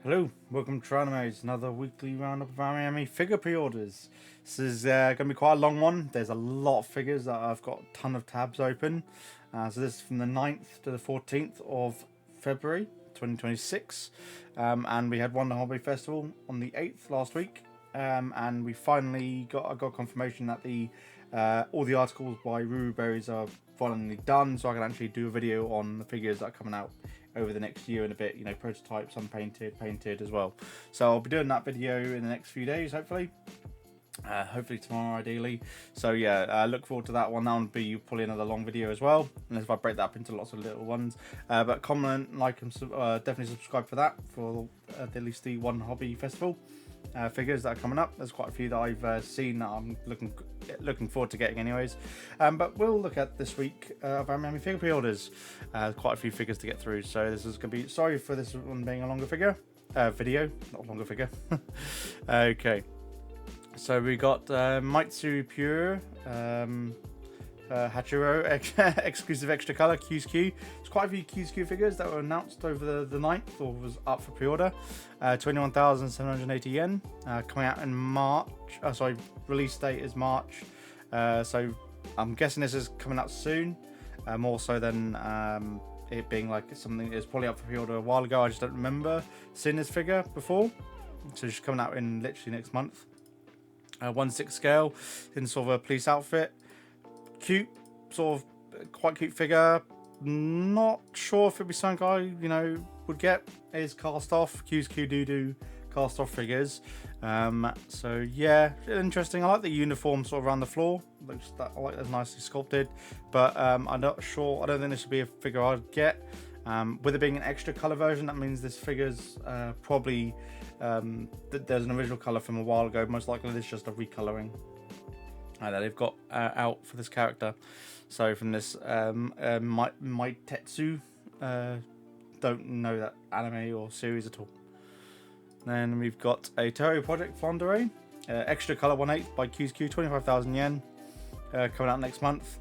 Hello, welcome to Trinomi's, another weekly roundup of Miami figure pre-orders. This is going to be quite a long one. There's a lot of figures that I've got a ton of tabs open. So this is from the 9th to the 14th of February 2026. And we had Wonder Hobby Festival on the 8th last week. And we finally got confirmation that all the articles by Ruru Berries are finally done, so I can actually do a video on the figures that are coming out over the next year and a bit, prototypes, unpainted, painted as well. So I'll be doing that video in the next few days, hopefully. Hopefully tomorrow, ideally. So yeah, look forward to that one. That will be probably another long video as well, unless if I break that up into lots of little ones. But comment, like, and definitely subscribe for that, for at least the One Hobby Festival figures that are coming up. There's quite a few that I've seen that I'm looking forward to getting anyways. But we'll look at this week of our Miami figure pre-orders. Quite a few figures to get through, so this is going to be, sorry for this one being a longer video, not longer figure. Okay, so we got Maitsu Pure, Hachiro exclusive extra color QSQ. There's quite a few QSQ figures that were announced over the 9th or was up for pre-order. 21,780 yen. Coming out in March. Sorry, release date is March. So I'm guessing this is coming out soon. More so than it being like something that is probably up for pre-order a while ago. I just don't remember seeing this figure before. So it's coming out in literally next month. 1/6 scale in sort of a police outfit. Cute, sort of quite cute figure. Not sure if it'd be something I would get. Is cast off. QSQ do cast off figures. So yeah, interesting. I like the uniform sort of around the floor. I like that's nicely sculpted. But I'm not sure. I don't think this would be a figure I'd get. With it being an extra color version, that means this figure's probably there's an original color from a while ago. Most likely, this is just a recoloring that they've got out for this character. So from this Maitetsu, don't know that anime or series at all. Then we've got a Toho Project Fondere, extra color 1/8 by QSQ, 25,000 yen, coming out next month.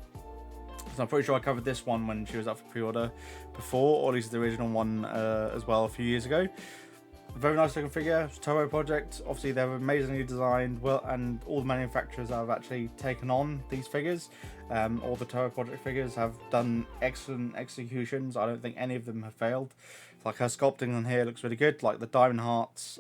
So I'm pretty sure I covered this one when she was up for pre-order before, or at least the original one as well a few years ago. Very nice looking figure. Toho Project, obviously they're amazingly designed, well, and all the manufacturers have actually taken on these figures. All the Toho Project figures have done excellent executions. I don't think any of them have failed. Like her sculpting on here looks really good. Like the diamond hearts,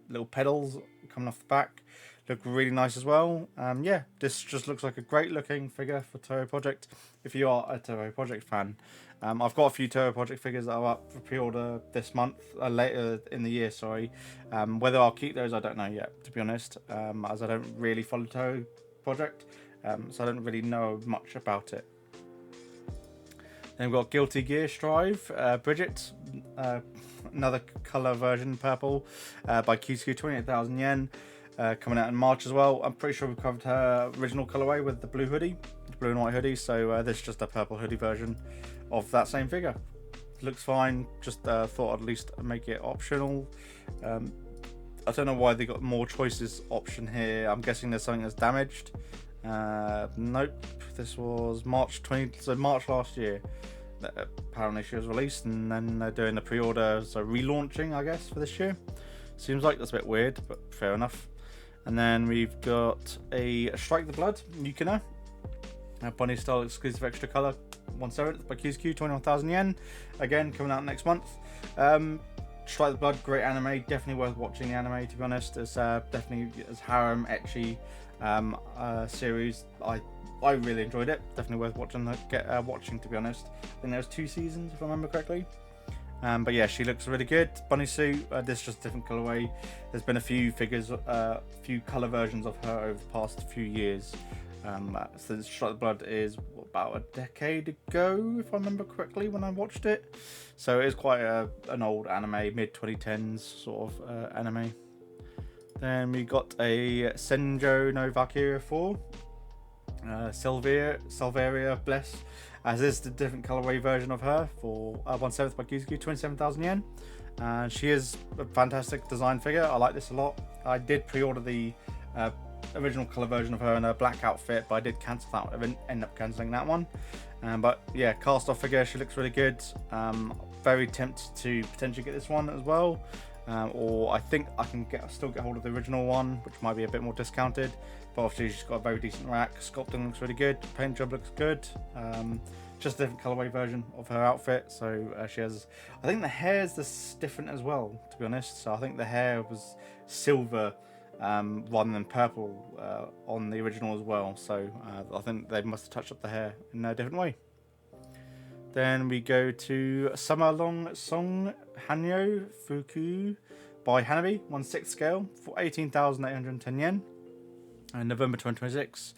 little pedals coming off the back, look really nice as well. Yeah, this just looks like a great looking figure for Toho Project. If you are a Toho Project fan. I've got a few Toho Project figures that are up for pre-order this month, later in the year, sorry. Whether I'll keep those, I don't know yet, to be honest, as I don't really follow Toho Project, so I don't really know much about it. Then we've got Guilty Gear Strive, Bridget, another colour version, purple, by QSQ, 28,000 yen, coming out in March as well. I'm pretty sure we've covered her original colourway with the blue hoodie, the blue and white hoodie, so this is just a purple hoodie version of that same figure. Looks fine, just thought I'd at least make it optional. I don't know why they got more choices option here. I'm guessing there's something that's damaged. Nope, this was March last year that apparently she was released, and then they're doing the pre-order, so relaunching I guess for this year. Seems like that's a bit weird, but fair enough. And then we've got a Strike the Blood Yukina, a Bunny style exclusive extra color 1/7 by QSQ, 21,000 yen, again coming out next month. Strike the Blood, great anime, definitely worth watching the anime, to be honest. It's definitely as harem ecchi series. I really enjoyed it, definitely worth watching, to be honest. I think there's 2 seasons if I remember correctly. But yeah, she looks really good. Bunny suit, this is just a different colorway. There's been a few figures, few color versions of her over the past few years. So Strike the Blood is about a decade ago, if I remember correctly, when I watched it. So it is quite an old anime, mid-2010s sort of anime. Then we got a Senjo no Valkyria 4, Salveria Bless, as is the different colorway version of her for 1/7 by QSQ, 27,000 yen. And she is a fantastic design figure. I like this a lot. I did pre-order the original color version of her in a black outfit, but I did cancel that one. I ended up cancelling that one. But yeah, cast off figure, she looks really good. Very tempted to potentially get this one as well. or I think I can still get hold of the original one, which might be a bit more discounted. But obviously she's got a very decent rack. Sculpting looks really good. Paint job looks good. Just a different colorway version of her outfit. So she has, I think the hair's different as well, to be honest. So I think the hair was silver rather than purple on the original as well. So I think they must have touched up the hair in a different way. Then we go to Summer Long Song Hanyo Fuku by Hanabi, 1/6 scale for 18,810 yen. And November 2026.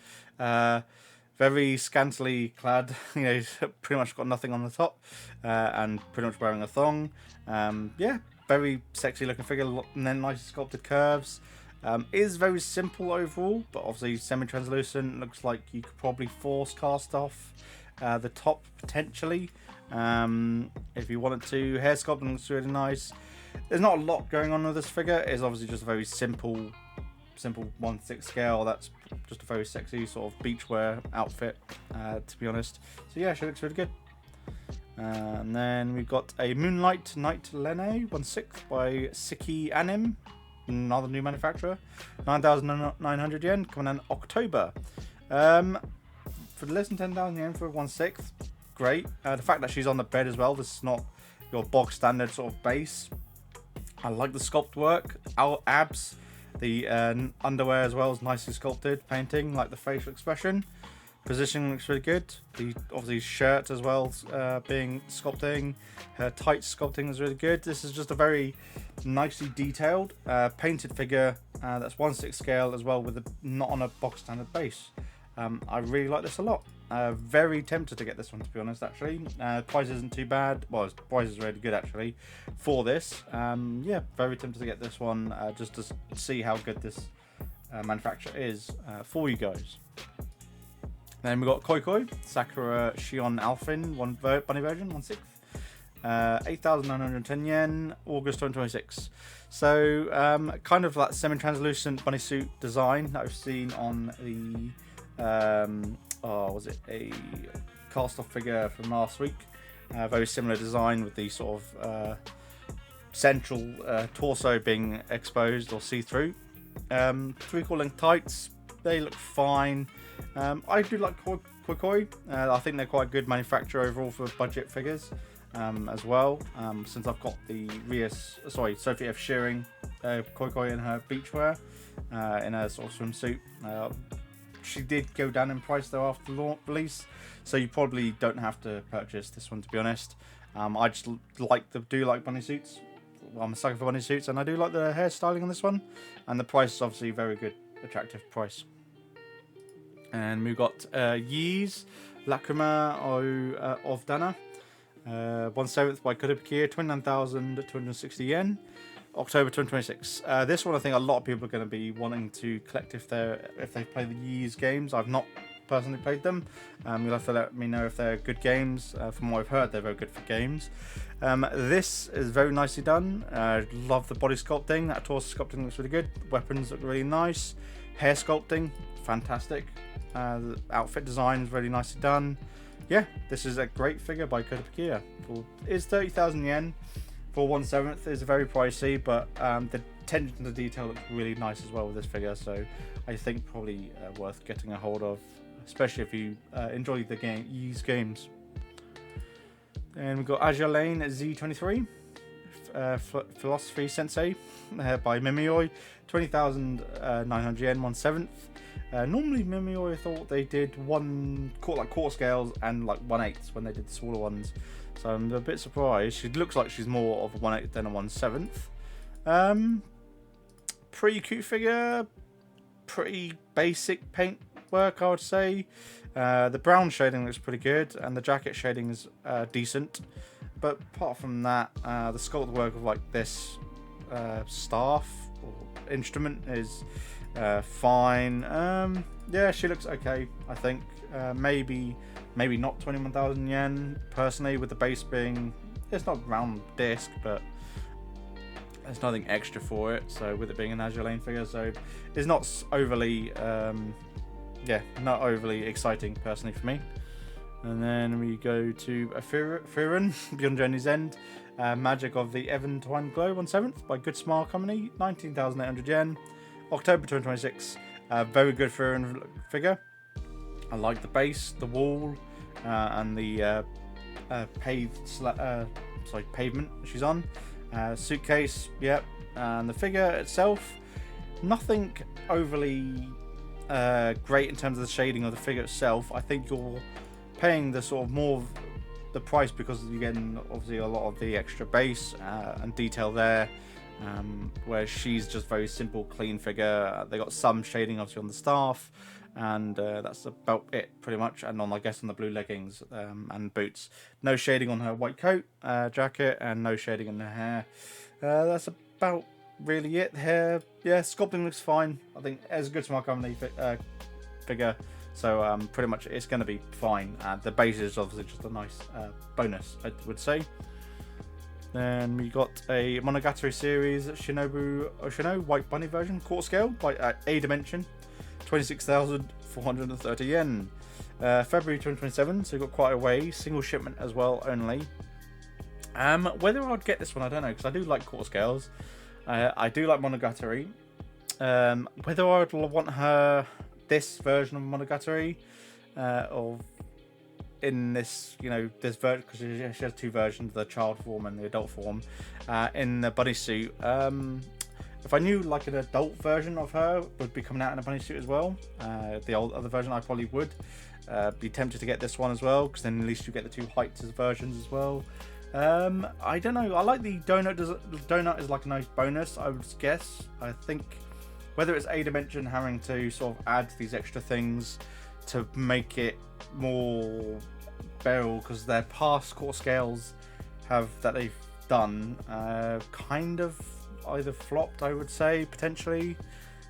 Very scantily clad, pretty much got nothing on the top, and pretty much wearing a thong. Yeah, very sexy looking figure, and then nice sculpted curves. Is very simple overall, but obviously semi-translucent. Looks like you could probably force cast off the top potentially, if you wanted to. Hair sculpting looks really nice. There's not a lot going on with this figure. It's obviously just a very simple 1/6 scale. That's just a very sexy sort of beachwear outfit, to be honest. So yeah, she looks really good. And then we've got a Moonlight Night Lene 1/6 by Siki Anim, another new manufacturer. 9,900 yen, coming in October. For less than 10,000 yen for 1/6, great. The fact that she's on the bed as well, this is not your bog standard sort of base. I like the sculpt work, our abs, the underwear as well is nicely sculpted, painting, like the facial expression. Positioning looks really good. The obviously shirt as well being sculpting, her tights sculpting is really good. This is just a very nicely detailed painted figure that's 1/6 scale as well, with not on a box standard base. I really like this a lot. Very tempted to get this one, to be honest, actually. Price isn't too bad. Well, price is really good actually for this. Yeah, very tempted to get this one just to see how good this manufacturer is for you guys. Then we've got Koi Koi Sakura Shion Alphin, bunny version, 1/6. 8,910 yen, August 2026. So kind of that semi-translucent bunny suit design that I've seen on the was it a cast-off figure from last week? Very similar design with the sort of central torso being exposed or see-through. 3/4 length tights, they look fine. I do like Koi Koi. I think they're quite a good manufacturer overall for budget figures as well. Since I've got the Sophie F. Shearing Koi Koi in her beachwear in a sort of swimsuit. She did go down in price though after the release, so you probably don't have to purchase this one, to be honest. I just do like bunny suits. I'm a sucker for bunny suits, and I do like the hairstyling on this one, and the price is obviously very good, attractive price. And we've got Yee's Lacrima of Dana, 1/7 by Kotobukiya, 29,260 yen. October 2026. This one I think a lot of people are going to be wanting to collect if they play the Yee's games. I've not personally played them. You'll have to let me know if they're good games. From what I've heard, they're very good for games. This is very nicely done. Love the body sculpting. That torso sculpting looks really good. Weapons look really nice. Hair sculpting, fantastic. The outfit design is really nicely done. Yeah, this is a great figure by Kotobukiya. It's 30,000 yen. For 1/7 is very pricey, but the attention to detail looks really nice as well with this figure, so I think probably worth getting a hold of, especially if you enjoy the Yee's games. And we've got Azure Lane Z23 Philosophy Sensei by Mimioi, 20,900 yen, 1/7. Normally Mimioi, I thought they did quarter scales and like 1/8 when they did the smaller ones. So I'm a bit surprised. She looks like she's more of a 1/8 than a 1/7. Pretty cute figure. Pretty basic paint work, I would say. The brown shading looks pretty good, and the jacket shading is decent. But apart from that, the sculpt work of like this staff or instrument is fine. Yeah, she looks okay, I think. Maybe not 21,000 yen personally, with the base being, it's not round disc, but there's nothing extra for it. So with it being an Azure Lane figure, so it's not overly not overly exciting personally for me. And then we go to Firen Beyond Journey's End, Magic of the Eventide Glow 1/7 by Good Smile Company, 19,800 yen. October 2026. Very good figure. I like the base, the wall, and the pavement she's on. Suitcase, yep. And the figure itself, nothing overly great in terms of the shading of the figure itself. I think you're paying the sort of more of the price because you're getting obviously a lot of the extra base and detail there. Where she's just very simple, clean figure. They got some shading obviously on the staff, and that's about it pretty much. And on, I guess, on the blue leggings and boots. No shading on her white coat, jacket, and no shading in her hair. That's about really it. Hair, yeah, sculpting looks fine. I think as good to my company figure. So pretty much it's going to be fine. The base is obviously just a nice bonus, I would say. Then we got a Monogatari series Shinobu Oshino White Bunny version, quarter scale by A Dimension, 26,430 yen. February 2027, so we've got quite a way. Single shipment as well, only. Whether I'd get this one, I don't know, because I do like quarter scales. I do like Monogatari. Whether I'd want her this version of Monogatari, or in this, this version, because she has two versions, the child form and the adult form, in the bunny suit. If I knew like an adult version of her would be coming out in a bunny suit as well, the other version I probably would be tempted to get this one as well, because then at least you get the two heights as versions as well. I don't know, I like the donut is like a nice bonus, I would guess. I think whether it's A Dimension having to sort of add these extra things to make it more bearable, because their past quarter scales that they've done kind of either flopped, I would say, potentially.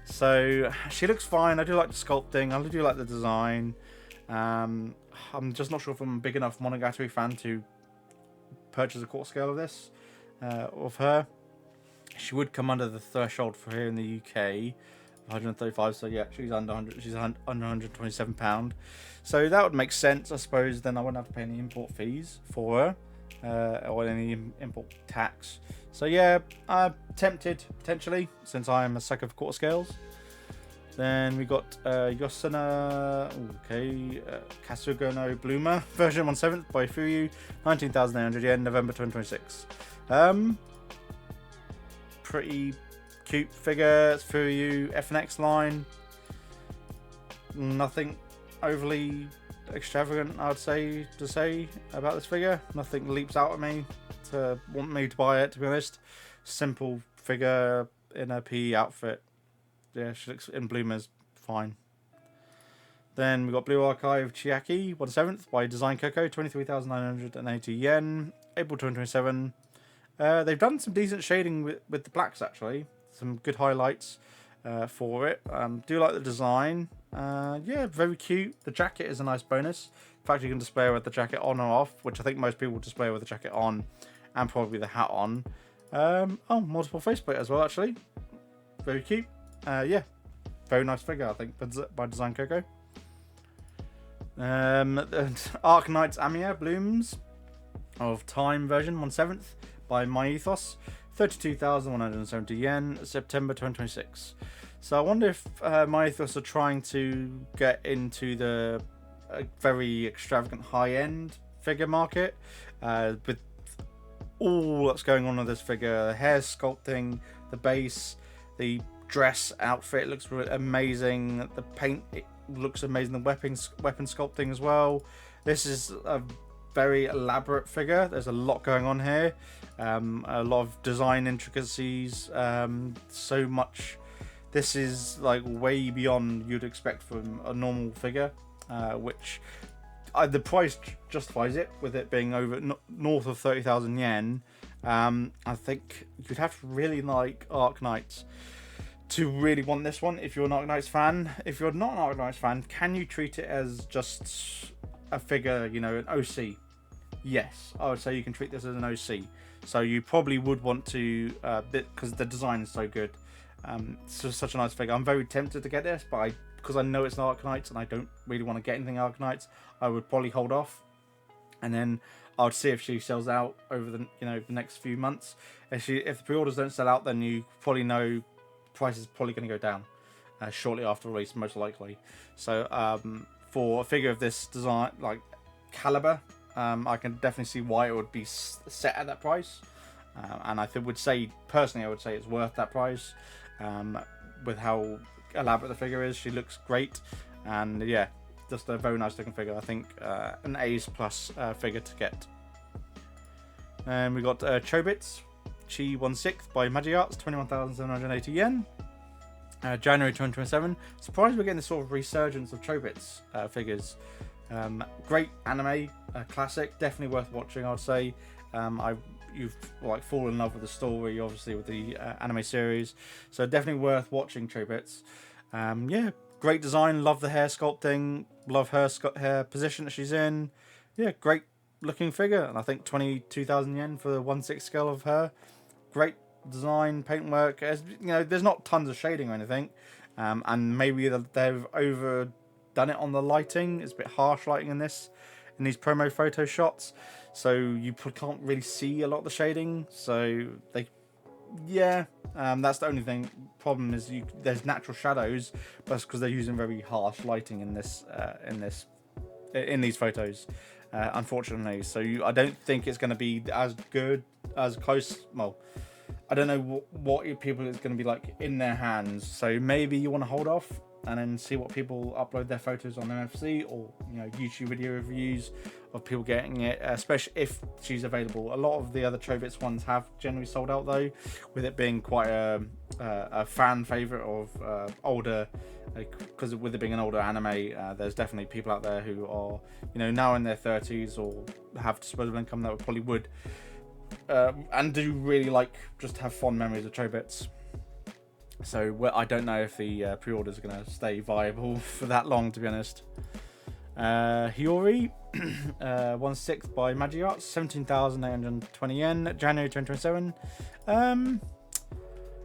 So she looks fine. I do like the sculpting, I do like the design. I'm just not sure if I'm a big enough Monogatari fan to purchase a quarter scale of this, of her. She would come under the threshold for here in the UK, 135. So yeah, she's under 100. She's under 127 £. So that would make sense, I suppose. Then I wouldn't have to pay any import fees for her, or any import tax. So yeah, I'm tempted potentially, since I am a sucker for quarter scales. Then we got Yosuna, Kasuga no Bloomer version 1/7 by Fuyu, 19,800 yen, November 2026. Pretty cute figure. It's Fuyu FNX line. Nothing overly extravagant, I would say, to say about this figure. Nothing leaps out at me to want me to buy it, to be honest. Simple figure in a PE outfit. Yeah, she looks in bloomers fine. Then we got Blue Archive Chiaki 1/7 by Design Coco, 23,980 yen, April 2027. They've done some decent shading with the blacks, actually. Some good highlights for it. Do like the design. Yeah, very cute. The jacket is a nice bonus. In fact, you can display it with the jacket on or off, which I think most people will display with the jacket on and probably the hat on. Multiple faceplate as well, actually. Very cute. Yeah, very nice figure, I think, by Design Coco. Arc Knight's Amiya Blooms of Time version 1/7 by My Ethos, 32,170 yen, September 2026. So I wonder if My Ethos are trying to get into the very extravagant high-end figure market, with all that's going on with this figure. The hair sculpting, the base, the dress outfit looks really amazing. The paint, it looks amazing. The weapon sculpting as well. This is a very elaborate figure. There's a lot going on here. A lot of design intricacies. So much. This is like way beyond you'd expect from a normal figure, which the price justifies it, with it being over north of 30,000 yen. I think you'd have to really like Arc Knights to really want this one if you're an Arc Knights fan. If you're not an Arc Knights fan, can you treat it as just a figure, an OC? Yes, I would say you can treat this as an OC. So you probably would want to, because the design is so good. It's just such a nice figure. I'm very tempted to get this, but because I know it's an Arc Knights and I don't really want to get anything Arc Knights, I would probably hold off. And then I'd see if she sells out over the the next few months. If the pre-orders don't sell out, then you probably know price is probably going to go down shortly after release, most likely. So for a figure of this design, like caliber, I can definitely see why it would be set at that price. And I would say personally, I would say it's worth that price. With how elaborate the figure is, she looks great, and yeah, just a very nice looking figure. I think an A's plus figure to get. And we got Chobits Chi 1/6 by Magiarts, 21,780 yen. January 2027. Surprised we're getting this sort of resurgence of Chobits figures. Great anime, classic, definitely worth watching. I'd say. You've like fallen in love with the story, obviously, with the anime series, so definitely worth watching Chobits. Yeah, great design. Love the hair sculpting. Love her hair position that she's in. Yeah, great looking figure, and I think 22,000 yen for the 1/6 scale of her. Great design, paintwork. As you know, there's not tons of shading or anything, and maybe they've overdone it on the lighting. It's a bit harsh lighting in these promo photo shots, so you can't really see a lot of the shading. So that's the only problem is there's natural shadows, but that's because they're using very harsh lighting in these photos, unfortunately. So I don't think it's going to be as good, as close. Well, I don't know what people it's going to be like in their hands. So maybe you want to hold off and then see what people upload their photos on MFC or YouTube video reviews of people getting it, especially if she's available. A lot of the other Chobits ones have generally sold out though, with it being quite a fan favorite of older, because with it being an older anime, there's definitely people out there who are now in their 30s or have disposable income that would and do really just have fond memories of Chobits. So I don't know if the pre-orders are going to stay viable for that long, to be honest. Hiyori 1/6 by Magiarts, 17,820 yen, January 2027.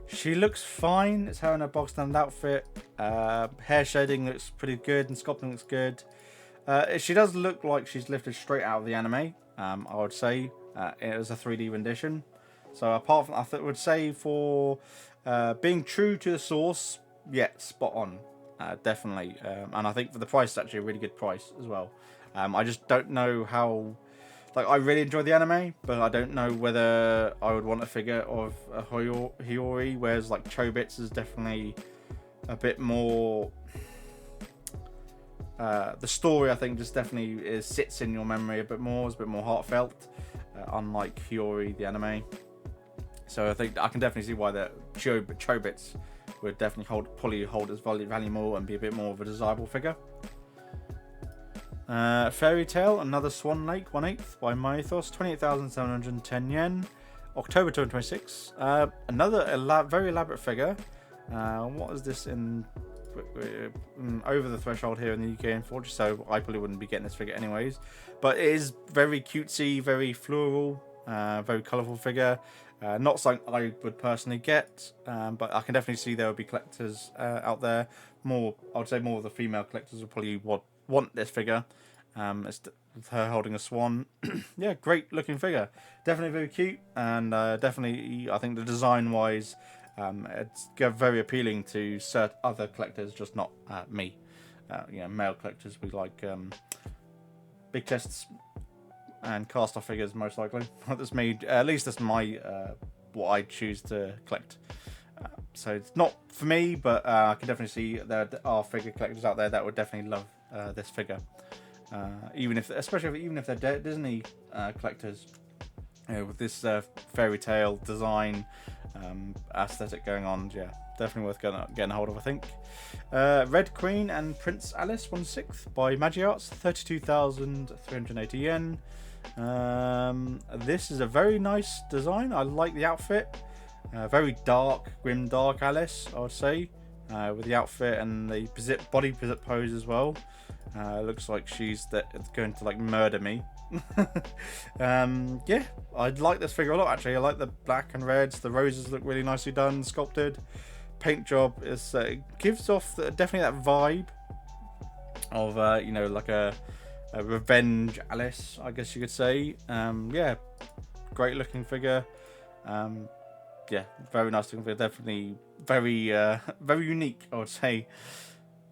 She looks fine. It's her in a box standard outfit. Hair shading looks pretty good and sculpting looks good. She does look like she's lifted straight out of the anime. I would say it was a 3D rendition. So apart from, I would say for being true to the source, yeah, spot on, definitely. And I think for the price, it's actually a really good price as well. I just don't know how. I really enjoy the anime, but I don't know whether I would want a figure of a Hiyori, whereas Chobits is definitely a bit more. The story, I think, just definitely sits in your memory a bit more. It's a bit more heartfelt, unlike Hiyori, the anime. So I think I can definitely see why the Chobits would definitely probably hold its value more and be a bit more of a desirable figure. Fairy Tale, another Swan Lake 1/8 by Mythos, 28,710 yen, October 2026. Another very elaborate figure. What is this in over the threshold here in the UK, unfortunately, so I probably wouldn't be getting this figure anyways. But it is very cutesy, very floral, very colourful figure. Not something I would personally get, but I can definitely see there would be collectors out there. I would say more of the female collectors would probably want this figure. It's her holding a swan. Yeah, great looking figure. Definitely very cute, and definitely I think the design wise, it's very appealing to certain other collectors, just not me. Male collectors, we like big chests and cast off figures, most likely. That's me. At least that's my what I choose to collect. So it's not for me, but I can definitely see there are figure collectors out there that would definitely love this figure. Especially if they're Disney collectors, with this fairy tale design aesthetic going on. Yeah, definitely worth getting a hold of, I think. Red Queen and Prince Alice 1/6 by Magiarts, 32,380 yen. This is a very nice design. I like the outfit. Very dark, grim dark Alice, I would say, with the outfit and the body pose as well. Looks like she's going to murder me. Yeah, I like this figure a lot, actually. I like the black and reds. The roses look really nicely done, sculpted. Paint job gives off definitely that vibe of like a Revenge Alice, I guess you could say. Yeah, great looking figure. Yeah, very nice looking figure. Definitely very very unique, I would say.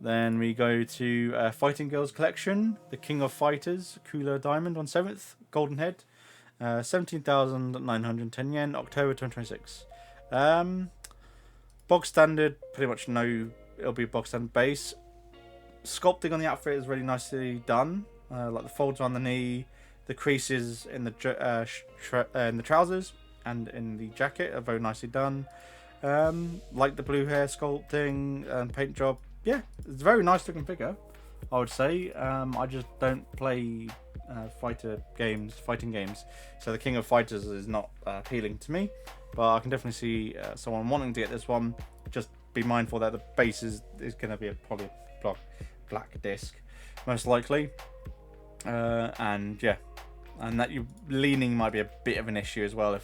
Then we go to Fighting Girls Collection, the King of Fighters, Cooler Diamond on 7th, Golden Head, 17,910 yen, October 2026. Bog standard, pretty much no, it'll be bog standard base. Sculpting on the outfit is really nicely done, like the folds on the knee, the creases in the trousers and in the jacket are very nicely done. Like the blue hair sculpting and paint job. Yeah, it's a very nice looking figure, I would say. I just don't play fighting games, so the King of Fighters is not appealing to me. But I can definitely see someone wanting to get this one. Just be mindful that the base is going to be probably a black disc, most likely. And yeah, and that you leaning might be a bit of an issue as well,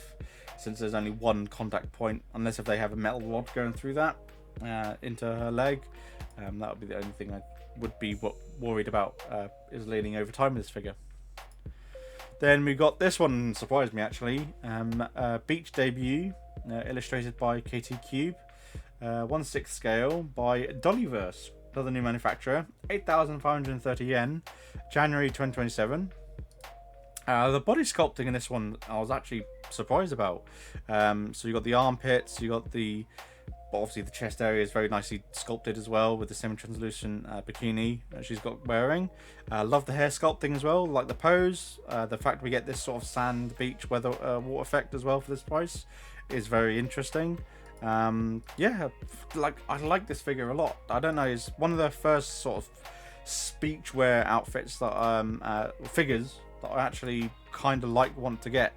since there's only one contact point, unless if they have a metal rod going through that into her leg. That would be the only thing I would be worried about, is leaning over time with this figure. Then we got this one, surprised me actually. Beach Debut, illustrated by KT Cube, 1/6 scale by Dollyverse, another new manufacturer, 8,530 yen, January 2027. The body sculpting in this one I was actually surprised about. So you got the armpits, you got obviously the chest area is very nicely sculpted as well, with the semi-translucent bikini that she's got wearing. Love the hair sculpting as well, like the pose. The fact we get this sort of sand beach water effect as well for this price is very interesting. Yeah, I like this figure a lot. I don't know, it's one of the first sort of speech wear outfits that figures that I actually kind of want to get.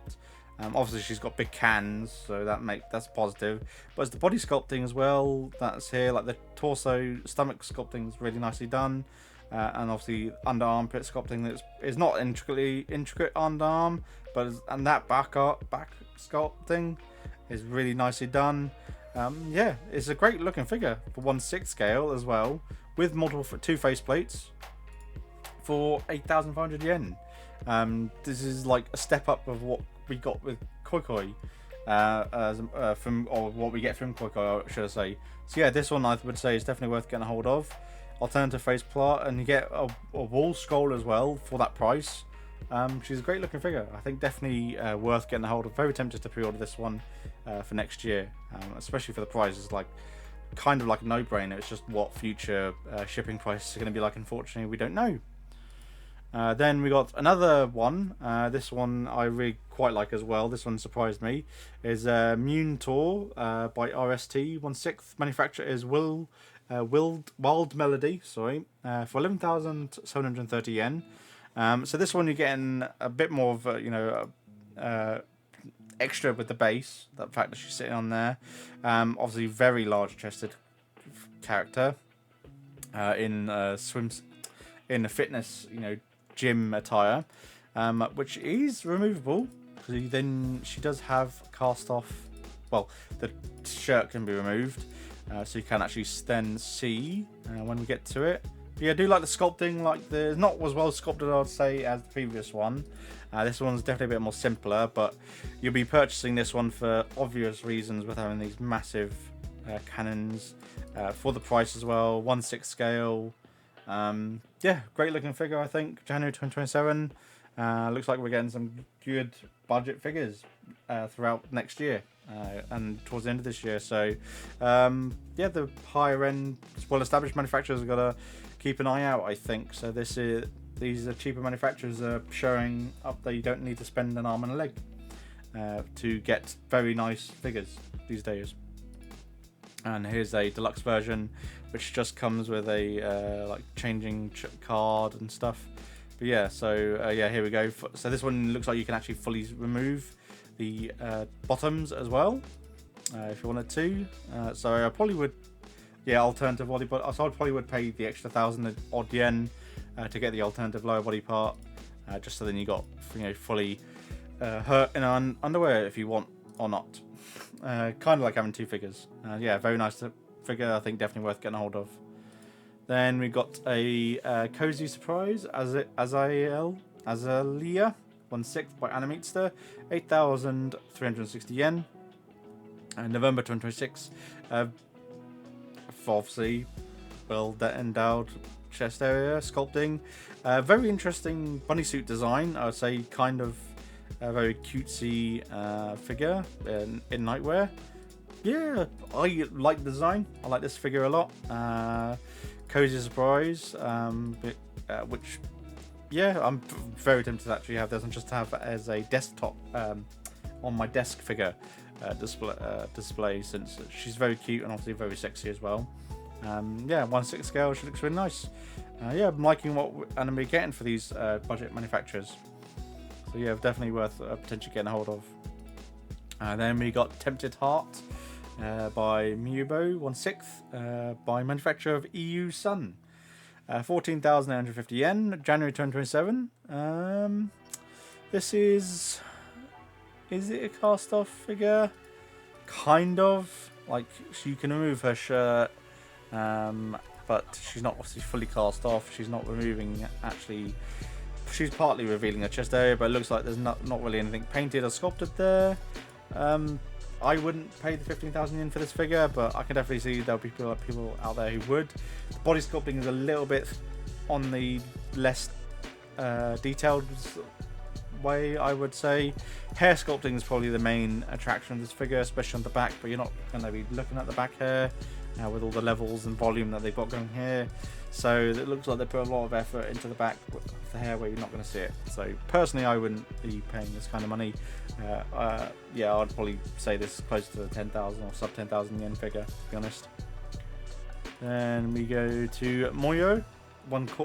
Obviously she's got big cans, so that's positive. But it's the body sculpting as well that's here, like the torso, stomach sculpting is really nicely done, and obviously under armpit sculpting that is not intricate underarm, and that back sculpting is really nicely done. Yeah, it's a great looking figure for 1/6 scale as well, with multiple 2 face plates for 8,500 yen. This is like a step up of what we got with Koi Koi, or what we get from Koi Koi, should I say. So yeah, this one I would say is definitely worth getting a hold of. Alternative face plot, and you get a wall scroll as well for that price. She's a great looking figure. I think definitely worth getting a hold of. Very tempted to pre-order this one for next year, especially for the price. It's kind of like a no-brainer. It's just what future shipping prices are going to be like. Unfortunately, we don't know. Then we got another one. This one I really quite like as well. This one surprised me. Is Mune Tour by RST. 1/6 manufacturer is Wild Melody. Sorry, for 11,730 yen. So this one you're getting a bit more of extra with the base. The fact that she's sitting on there. Obviously very large chested character in in a fitness gym attire, which is removable, because then she does have cast off. Well, the shirt can be removed, so you can actually then see when we get to it. But yeah, I do like the sculpting. It's not as well sculpted, I'd say, as the previous one. This one's definitely a bit more simpler, but you'll be purchasing this one for obvious reasons, with having these massive cannons for the price as well. 1/6 scale. Yeah, great looking figure, I think. January 2027. Looks like we're getting some good budget figures throughout next year and towards the end of this year. So, yeah, the higher end, well-established manufacturers have got to keep an eye out, I think. So these are cheaper manufacturers are showing up that you don't need to spend an arm and a leg to get very nice figures these days. And here's a deluxe version, which just comes with a changing card and stuff. But yeah, so yeah, here we go. So this one looks like you can actually fully remove the bottoms as well, if you wanted to. So I probably would, yeah, alternative body, but I probably would pay the extra 1,000 odd yen to get the alternative lower body part, just so then you got fully hurt in underwear if you want or not. Kind of like having 2 figures. Yeah, very nice figure. I think definitely worth getting a hold of. Then we got a cozy surprise Azalea 1/6 by Animatester, 8,360 yen. And November 2026. Obviously, well endowed chest area sculpting. Very interesting bunny suit design. I would say kind of a very cutesy figure in nightwear. Yeah, I like the design. I like this figure a lot. Cozy surprise, which, yeah, I'm very tempted to actually have this and just have it as a desktop on my desk figure display, since she's very cute and obviously very sexy as well. Yeah, 1/6 scale. She looks really nice. Yeah, I'm liking what anime getting for these budget manufacturers. So yeah, definitely worth potentially getting a hold of. Then we got Tempted Heart by Miyubo 1/6 by manufacturer of EU Sun. 14,950 yen, January 2027. This is it a cast off figure? Kind of. Like, you can remove her shirt, but she's not obviously fully cast off. She's not removing, actually, she's partly revealing her chest area, but it looks like there's not really anything painted or sculpted there. I wouldn't pay the 15,000 yen for this figure, but I can definitely see there'll be people out there who would. The body sculpting is a little bit on the less detailed way, I would say. Hair sculpting is probably the main attraction of this figure, especially on the back, but you're not going to be looking at the back hair with all the levels and volume that they've got going here. So it looks like they put a lot of effort into the back with the hair where you're not going to see it. So personally, I wouldn't be paying this kind of money. Yeah, I'd probably say this is close to the 10,000 or sub 10,000 yen figure, to be honest. Then we go to Moyo,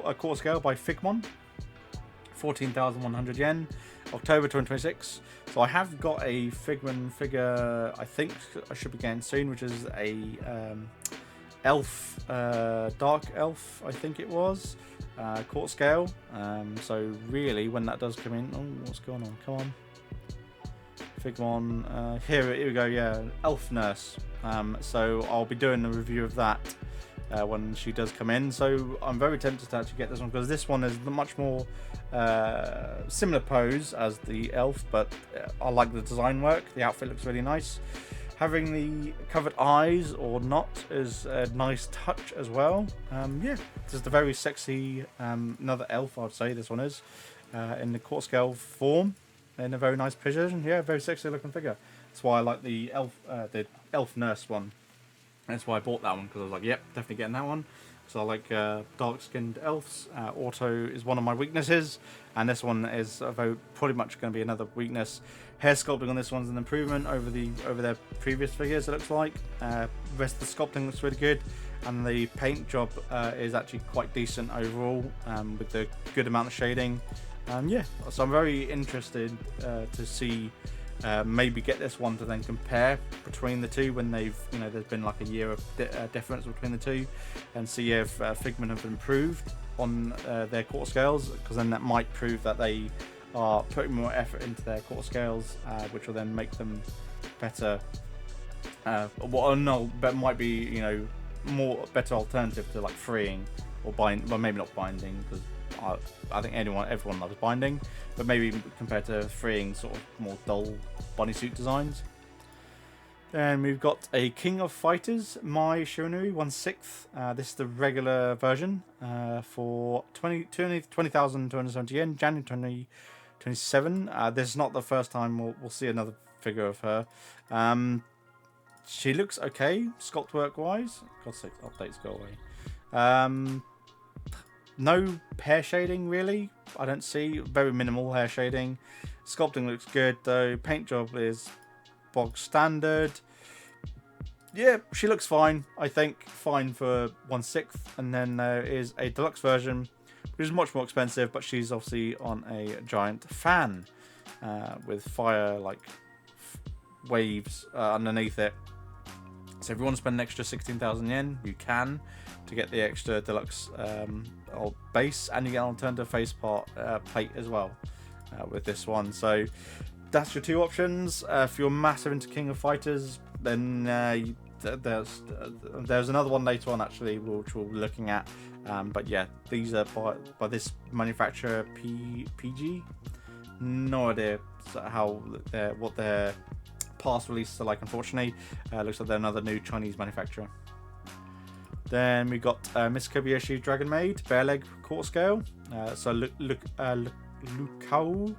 a quarter scale by Figmon, 14,100 yen, October 2026. So I have got a Figmon figure, I think I should be getting soon, which is a elf, dark elf, I think it was, quarter scale. So really, when that does come in, oh, what's going on? Come on, Figmon. Here we go. Yeah, elf nurse. So I'll be doing a review of that when she does come in. So I'm very tempted to actually get this one, because this one is much more similar pose as the elf, but I like the design work. The outfit looks really nice. Having the covered eyes or not is a nice touch as well. Yeah, just a very sexy another elf, I'd say this one is, in the quarter scale form, in a very nice position. Yeah, very sexy looking figure. That's why I like the elf nurse one. That's why I bought that one, because I was like, yep, definitely getting that one. So I like dark-skinned elves. Auto is one of my weaknesses, and this one is pretty much going to be another weakness. Hair sculpting on this one's an improvement over their previous figures, it looks like. Rest of the sculpting looks really good, and the paint job is actually quite decent overall, with the good amount of shading. Yeah, so I'm very interested to see maybe get this one to then compare between the two when there's been like a year of difference between the two, and see if Figment have improved on their quarter scales, because then that might prove that they are putting more effort into their quarter scales, which will then make them better. But might be better alternative to like freeing or binding. Well, maybe not binding, because I think everyone loves binding, but maybe compared to freeing, sort of more dull bodysuit designs. Then we've got a King of Fighters, Mai Shiranui 1/6. This is the regular version for 20,270 yen, January 2027. This is not the first time we'll see another figure of her. She looks okay, sculpt work wise. God's sake, updates go away. No hair shading really, I don't see. Very minimal hair shading. Sculpting looks good though. Paint job is bog standard. Yeah, she looks fine, I think. Fine for 1/6. And then there is a deluxe version, which is much more expensive, but she's obviously on a giant fan with fire like waves underneath it. So if you want to spend an extra 16,000 yen, you can, to get the extra deluxe base, and you get an alternative face part plate as well with this one. So that's your two options. If you're massive into King of Fighters, then there's another one later on actually, which we'll be looking at. But yeah, these are by this manufacturer PG. No idea what their past releases are like. Unfortunately, looks like they're another new Chinese manufacturer. Then we got Miss Kobayashi Dragon Maid Bear Leg Quarter Scale. Lukao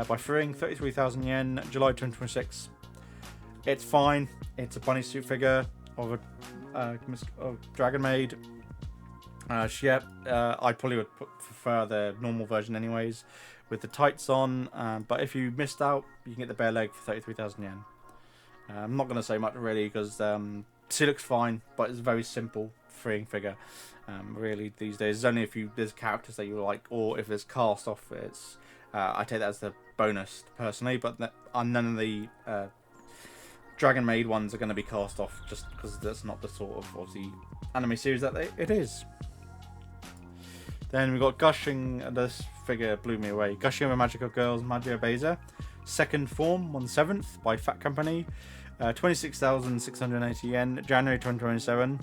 by Freeing, 33,000 yen, July 2026. It's fine. It's a bunny suit figure of a Dragon Maid. I probably would prefer the normal version anyways, with the tights on. But if you missed out, you can get the bare leg for 33,000 yen. I'm not going to say much really, because she looks fine, but it's a very simple freeing figure. Really these days, it's only if there's characters that you like, or if there's cast off. It's I take that as the bonus personally, but none of the Dragon Maid ones are going to be cast off, just because that's not the sort of obviously anime series that it is. Then we got Gushing. This figure blew me away. Gushing Over Magical Girls Magia Beza, second form, 1/7 by Fat Company, 26,680 yen, January 2027.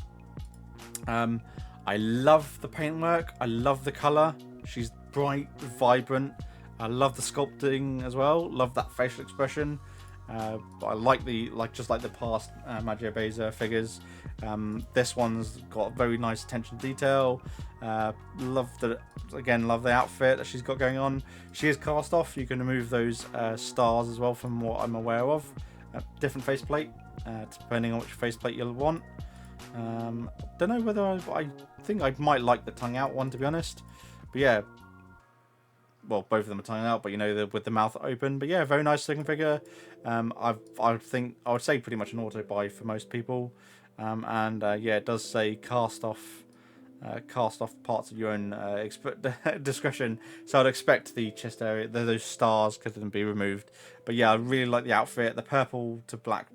I love the paintwork. I love the color. She's bright, vibrant. I love the sculpting as well. Love that facial expression. I like just like the past Magia Beza figures. This one's got very nice attention to detail. Love the outfit that she's got going on. She is cast off. You can remove those stars as well, from what I'm aware of. Different faceplate, depending on which faceplate you'll want. Don't know whether I think I might like the tongue out one, to be honest. But yeah, well, both of them are tongue out, but with the mouth open. But yeah, very nice looking figure. I would say pretty much an auto buy for most people. It does say cast off parts of your own discretion. So I'd expect the chest area, those stars, could be removed. But yeah, I really like the outfit. The purple to black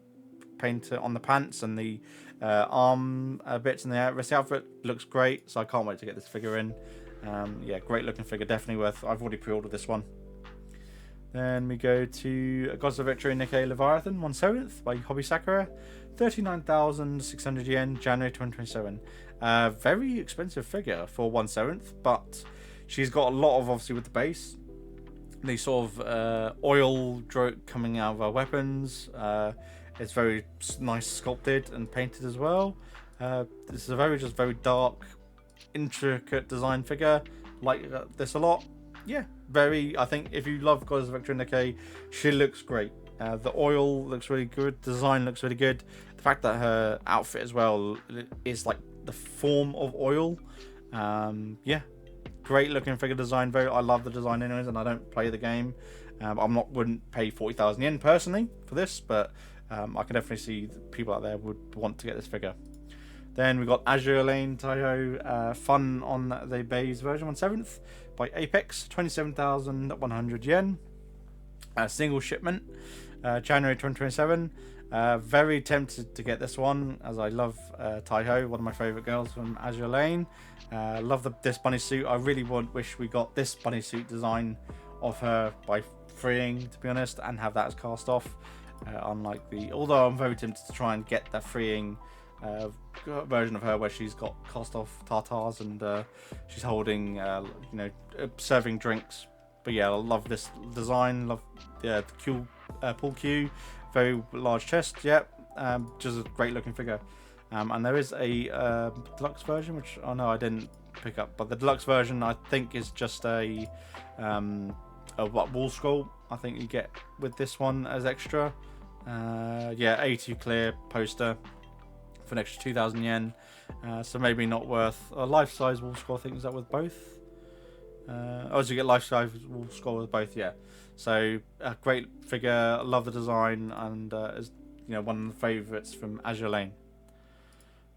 paint on the pants and the arm bits and the rest of the outfit looks great. So I can't wait to get this figure in. Great looking figure, definitely worth. I've already pre-ordered this one. Then we go to Gods of Victory Nikkei Leviathan 1/7 by Hobby Sakura, 39,600 yen, January 2027. Very expensive figure for 1/7, but she's got a lot of, obviously with the base, the sort of oil droke coming out of her weapons. It's very nice sculpted and painted as well. This is a very dark, intricate design figure. Like this a lot. Yeah, I think if you love Goddess of Victory Nikkei, she looks great. The oil looks really good. Design looks really good. The fact that her outfit as well is like the form of oil. Great looking figure design. I love the design anyways, and I don't play the game. Wouldn't pay 40,000 yen personally for this, but I can definitely see people out there would want to get this figure. Then we got Azure Lane Taiho Fun on the Bays version 1/7 by Apex, 27,100 yen. Single shipment, January 2027. Very tempted to get this one, as I love Taiho, one of my favourite girls from Azure Lane. Love this bunny suit. I really wish we got this bunny suit design of her by Freeing, to be honest, and have that as cast off. Although I'm very tempted to try and get the Freeing version of her where she's got cast off tartars and she's holding serving drinks. But yeah, I love this design. Love the pull queue, very large chest. Just a great looking figure. And there is a deluxe version, which I didn't pick up, but the deluxe version I think is just a wall scroll. I think you get with this one as extra. A2 clear poster for an extra 2,000 yen. So maybe not worth a life-size wall scroll. I think is that with both. You get life-size wall scroll with both. Yeah. So a great figure. I love the design, and is one of the favourites from Azure Lane.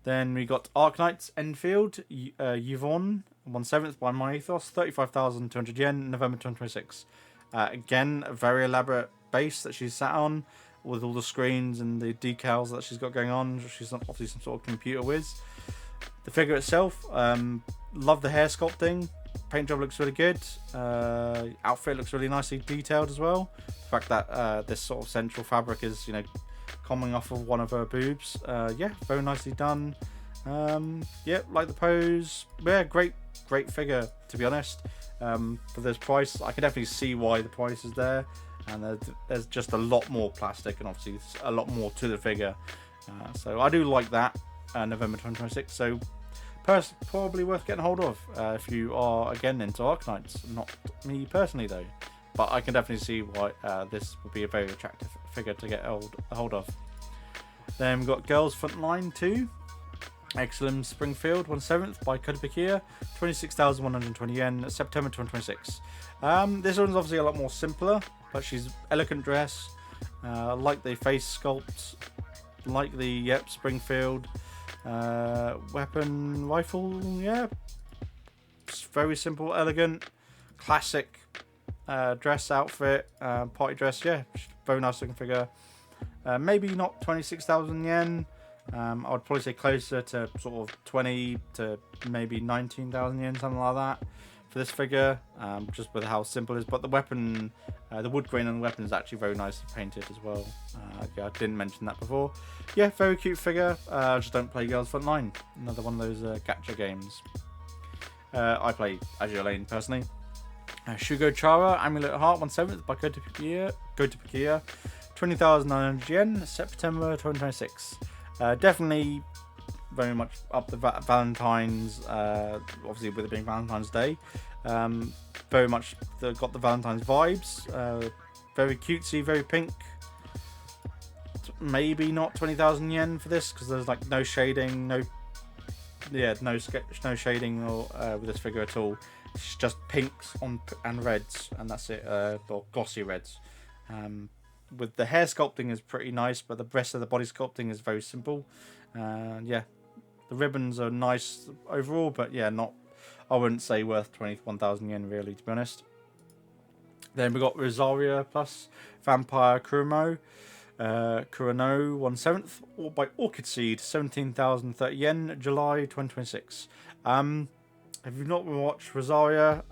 Then we got Arknights Enfield Yvonne 1/7 by My Ethos, 35,200 yen, November 2026. Again, a very elaborate base that she's sat on, with all the screens and the decals that she's got going on. She's obviously some sort of computer whiz. The figure itself, love the hair sculpting. Paint job looks really good. Outfit looks really nicely detailed as well. The fact that this sort of central fabric is, coming off of one of her boobs. Yeah, very nicely done. Yeah, like the pose. Yeah, great figure, to be honest. For this price, I can definitely see why the price is there, and there's just a lot more plastic and obviously a lot more to the figure. So I do like that. November 2026. So probably worth getting hold of if you are again into Arknights. Not me personally though, but I can definitely see why this would be a very attractive figure to get a hold of. Then we've got Girls Frontline 2. Excellent Springfield 1/7 by Kotobukiya, 26,120 yen, September 2026. This one's obviously a lot more simpler, but she's elegant dress. Like the face sculpt, like the Springfield weapon rifle. Yeah, it's very simple, elegant, classic dress outfit, party dress. Yeah, very nice looking figure. Maybe not 26,000 yen. I would probably say closer to sort of 20 to maybe 19,000 yen, something like that, for this figure, just with how simple it is. But the weapon, the wood grain on the weapon is actually very nicely painted as well. Yeah, I didn't mention that before. Yeah, very cute figure. I just don't play Girls Frontline. Another one of those gacha games. I play Azure Lane personally. Shugo Chara, Amulet Heart 1/7 by Kotobukiya, 20,900 yen, September 2026. Definitely very much up the Valentine's, obviously with it being Valentine's Day. Very much got the Valentine's vibes. Very cutesy, very pink. Maybe not 20,000 yen for this because there's like no shading, no shading or with this figure at all. It's just pinks and reds, and that's it, or glossy reds. With the hair sculpting is pretty nice, but the rest of the body sculpting is very simple. Yeah, the ribbons are nice overall, but yeah, I wouldn't say worth 21,000 yen really, to be honest. Then we got Rosaria plus Vampire Kurano 1/7 by Orchid Seed, 17,030 yen, July 2026. If you've not watched Rosaria,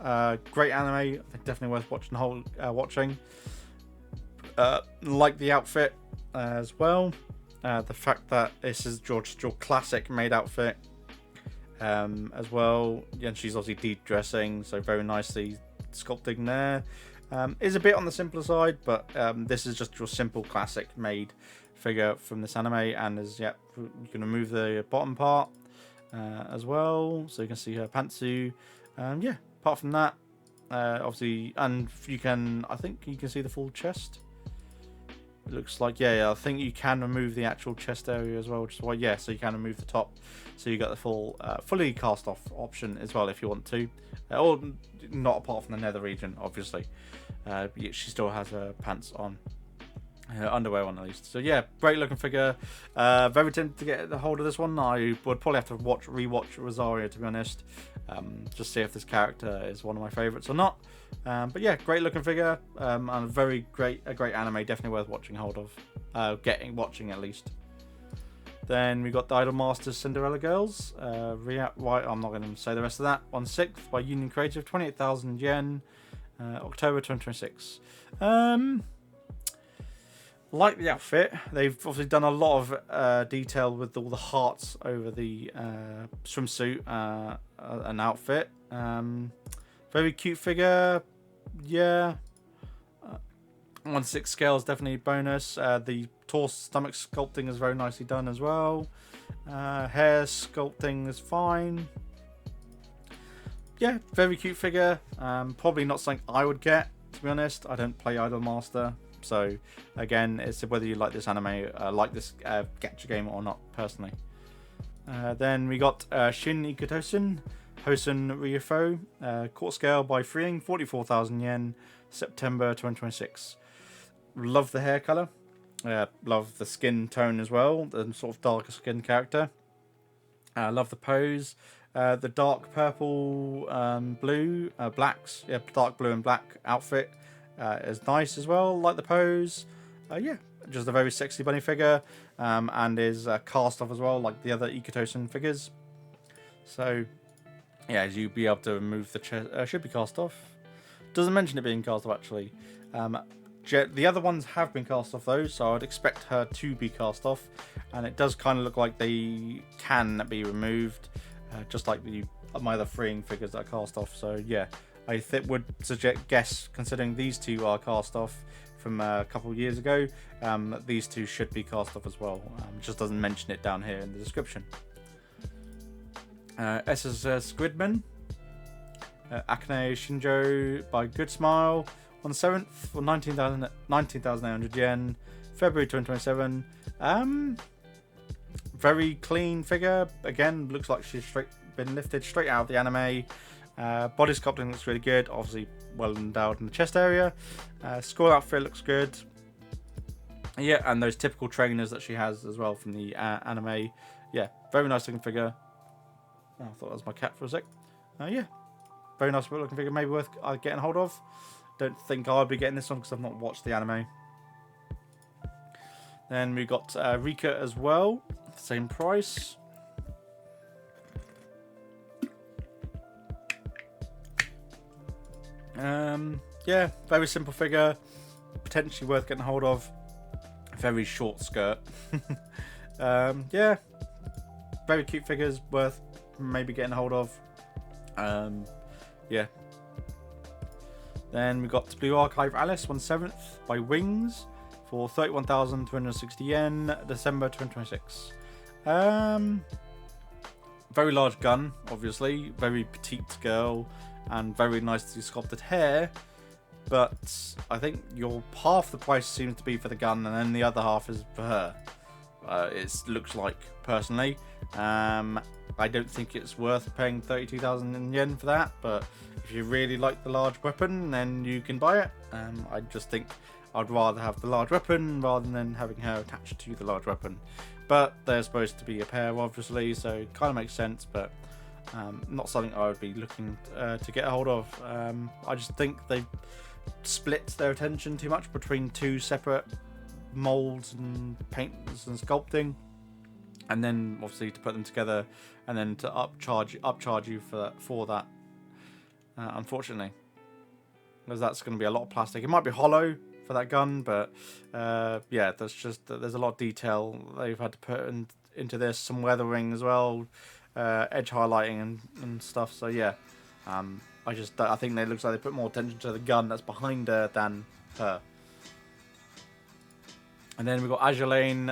great anime, I think definitely worth watching. Like the outfit as well. The fact that this is your classic maid outfit as well. Yeah, and she's obviously de-dressing, so very nicely sculpting there. Is a bit on the simpler side, but this is just your simple classic maid figure from this anime, and is you're gonna move the bottom part as well, so you can see her pantsuit. Yeah, apart from that, obviously, and I think you can see the full chest. It looks like, yeah, I think you can remove the actual chest area as well, which is why, yeah, so you can remove the top, so you got the full fully cast off option as well if you want to, or not apart from the nether region, obviously. She still has her pants on, her underwear on at least. So yeah, great looking figure. Very tempted to get a hold of this one. I would probably have to rewatch Rosaria, to be honest, just see if this character is one of my favourites or not. But yeah, great looking figure, and a great anime, definitely worth watching hold of, watching at least. Then we got the Idol Masters Cinderella Girls. Right, I'm not going to say the rest of that. 1/6 by Union Creative, 28,000 yen, October 2026. Like the outfit, they've obviously done a lot of detail with all the hearts over the swimsuit and outfit. Very cute figure, yeah. 1/6 scale is definitely a bonus. The torso stomach sculpting is very nicely done as well. Hair sculpting is fine. Yeah, very cute figure. Probably not something I would get, to be honest. I don't play Idol Master, so again, it's whether you like this anime, like this gacha game or not, personally. Then we got Shin Ikutosen Hosen Ryufo, court scale by Freeing, 44,000 yen, September 2026. Love the hair colour. Love the skin tone as well, the sort of darker skin character. Love the pose. The dark purple, blue, blacks, yeah, dark blue and black outfit is nice as well. Like the pose. Yeah, just a very sexy bunny figure, and is cast off as well, like the other Ikutosen figures. So yeah, as you'll be able to remove the chest, should be cast off. Doesn't mention it being cast off actually. The other ones have been cast off though, so I'd expect her to be cast off, and it does kind of look like they can be removed, just like my other freeing figures that are cast off. So yeah, I would guess, considering these two are cast off from a couple of years ago, these two should be cast off as well. Just doesn't mention it down here in the description. SS Squidman, Akane Shinjo by Good Smile on the 7th for 19,800 yen, February 2027. Very clean figure. Again, looks like she's been lifted straight out of the anime. Body sculpting looks really good. Obviously, well endowed in the chest area. Skull outfit looks good. Yeah, and those typical trainers that she has as well from the anime. Yeah, very nice looking figure. Oh, I thought that was my cat for a sec. Yeah, very nice looking figure. Maybe worth getting hold of. Don't think I'll be getting this one because I've not watched the anime. Then we got Rika as well. Same price. Yeah, very simple figure. Potentially worth getting hold of. Very short skirt. Yeah, very cute figures. Worth maybe getting hold of. Yeah. Then we got Blue Archive Alice 1/7 by Wings for 31,260 yen, December 2026. Very large gun, obviously, very petite girl, and very nicely sculpted hair. But I think half the price seems to be for the gun, and then the other half is for her. It looks like, personally. I don't think it's worth paying 32,000 yen for that, but if you really like the large weapon, then you can buy it. I just think I'd rather have the large weapon rather than having her attached to the large weapon. But they're supposed to be a pair, obviously, so it kind of makes sense, but not something I would be looking to get a hold of. I just think they've split their attention too much between two separate molds and paints and sculpting, and then obviously to put them together and then to upcharge you for that, unfortunately, because that's going to be a lot of plastic. It might be hollow for that gun, but yeah, there's a lot of detail they've had to put into this, some weathering as well, edge highlighting and stuff. So yeah, I think it looks like they put more attention to the gun that's behind her than her. And then we've got Azulane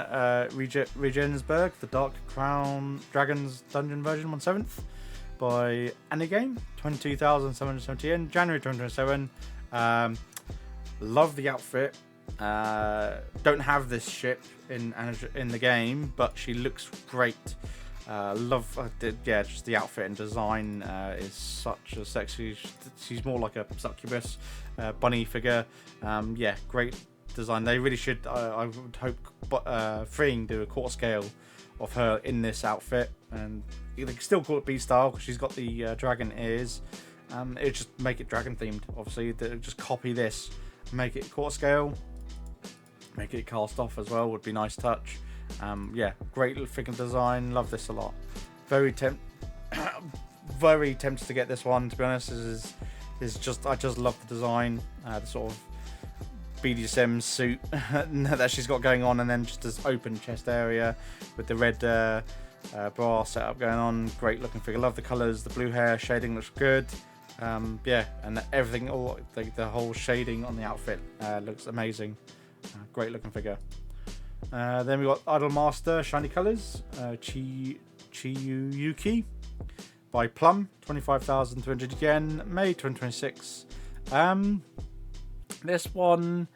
Regensburg, the Dark Crown Dragons Dungeon version 1/7 by Anigame, 22,770 yen, January 2027. Love the outfit. Don't have this ship in the game, but she looks great. Yeah, just the outfit and design is such a sexy. She's more like a succubus bunny figure. Yeah, great design. They really should. I would hope Freeing do a quarter scale of her in this outfit, and they can still call it B style because she's got the dragon ears. It just make it dragon themed. Obviously, just copy this, make it quarter scale, make it cast off as well. Would be a nice touch. Yeah, great freaking design. Love this a lot. Very tempted to get this one. To be honest, I just love the design. The sort of BDSM suit that she's got going on, and then just this open chest area with the red bra setup going on. Great looking figure. Love the colours. The blue hair shading looks good. Yeah, and everything, all the whole shading on the outfit looks amazing. Great looking figure. Then we got Idol Master Shiny Colors, Chiyuki by Plum, 25,300 yen, May 2026. This one,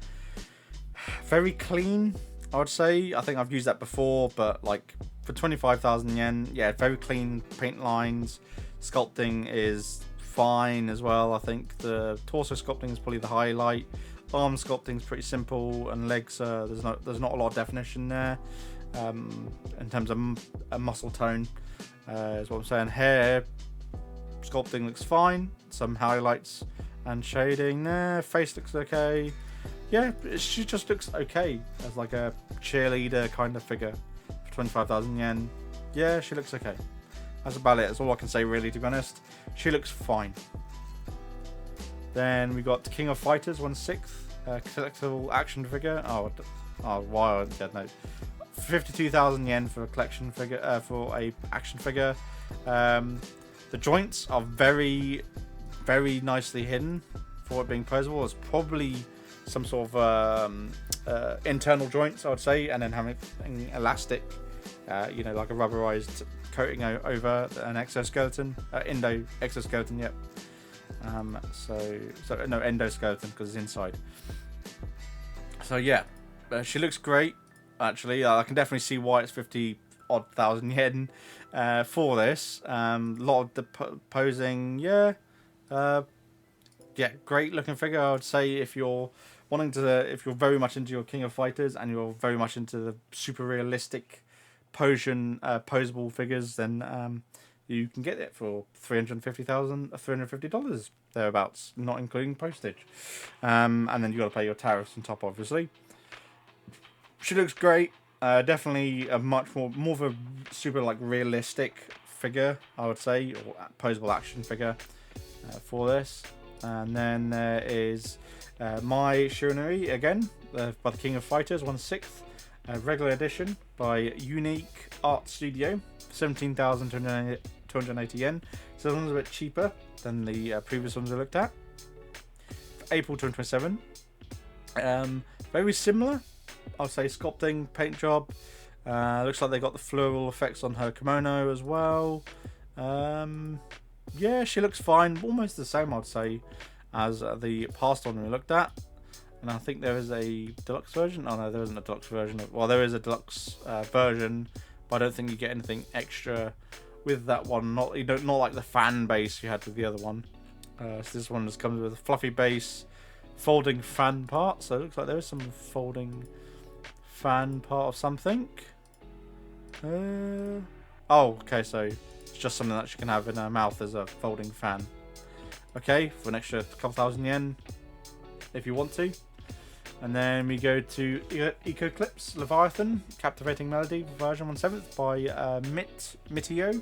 very clean, I would say. I think I've used that before, but like for 25,000 yen, yeah, very clean paint lines. Sculpting is fine as well. I think the torso sculpting is probably the highlight. Arm sculpting is pretty simple, and legs there's not a lot of definition there in terms of a muscle tone. Is what I'm saying. Hair sculpting looks fine. Some highlights and shading there. Face looks okay. Yeah, she just looks okay as like a cheerleader kind of figure for 25,000 yen. Yeah, she looks okay. That's about it. That's all I can say, really, to be honest. She looks fine. Then we got King of Fighters 1/6 collectible action figure. Why I don't know. 52,000 yen for a collection figure, for a action figure. The joints are very, very nicely hidden for it being posable. It's probably some sort of internal joints, I would say, and then having an elastic, like a rubberized coating over an exoskeleton, endo exoskeleton. Yep. No endoskeleton because it's inside. So yeah, she looks great. Actually, I can definitely see why it's 50-odd thousand yen for this. A lot of the posing, great looking figure. I would say if you're very much into your King of Fighters and you're very much into the super realistic posable figures, then you can get it for $350 thereabouts, not including postage. And then you got to pay your tariffs on top, obviously. She looks great. Definitely a much more of a super realistic figure, I would say, or posable action figure for this. And then there is My Shiranui again by the King of Fighters, 1/6, regular edition by Unique Art Studio, 17,280 yen. So this one's a bit cheaper than the previous ones I looked at. April 2027. Very similar, I'll say, sculpting, paint job. Looks like they got the floral effects on her kimono as well. She looks fine, almost the same, I'd say, as the past one we looked at. And I think there is a deluxe version. Oh no, there isn't a deluxe version. There is a deluxe version, but I don't think you get anything extra with that one. Not like the fan base you had with the other one. So this one just comes with a fluffy base, folding fan part. So it looks like there is some folding fan part of something. Okay, so it's just something that she can have in her mouth as a folding fan. Okay, for an extra couple thousand yen, if you want to. And then we go to Eclipse Leviathan, Captivating Melody, version 1/7 by Mitio,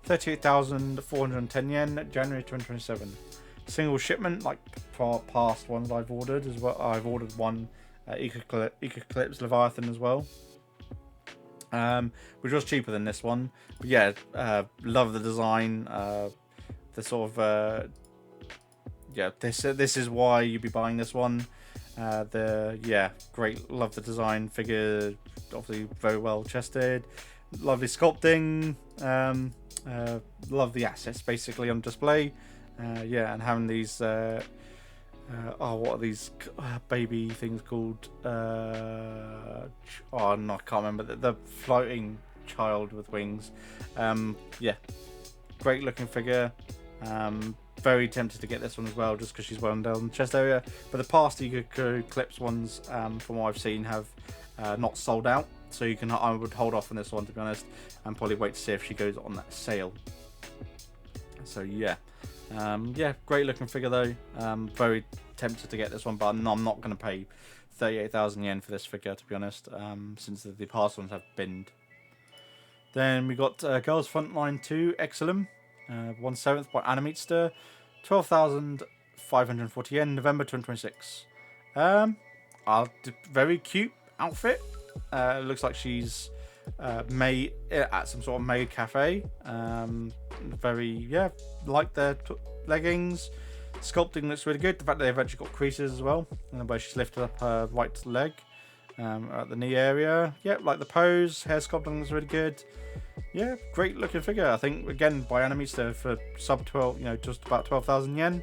38,410 yen, January 2027. Single shipment, like past ones I've ordered as well. I've ordered one Eclipse Leviathan as well, which was cheaper than this one. But yeah, love the design. The sort of this is why you'd be buying this one. Great. Love the design. Figure obviously very well chested. Lovely sculpting. Love the assets basically on display. And having these. What are these baby things called? I can't remember. The floating child with wings. Great looking figure. Very tempted to get this one as well, just because she's well down in the chest area. But the past Eclipse ones, from what I've seen, have not sold out. So I would hold off on this one, to be honest, and probably wait to see if she goes on that sale. So great looking figure though. Very tempted to get this one, but I'm not going to pay 38,000 yen for this figure, to be honest, since the past ones have binned. Then we got Girls Frontline 2 Exilum, 1/7 by Animeatster, 12,540 yen, November 2026. Very cute outfit. Looks like she's made at some sort of maid cafe. Like the leggings. Sculpting looks really good. The fact that they've actually got creases as well, and where she's lifted up her right leg at the knee area. Like the pose. Hair sculpting looks really good. Great looking figure. I think again by Animeatster for sub 12, just about 12,000 yen.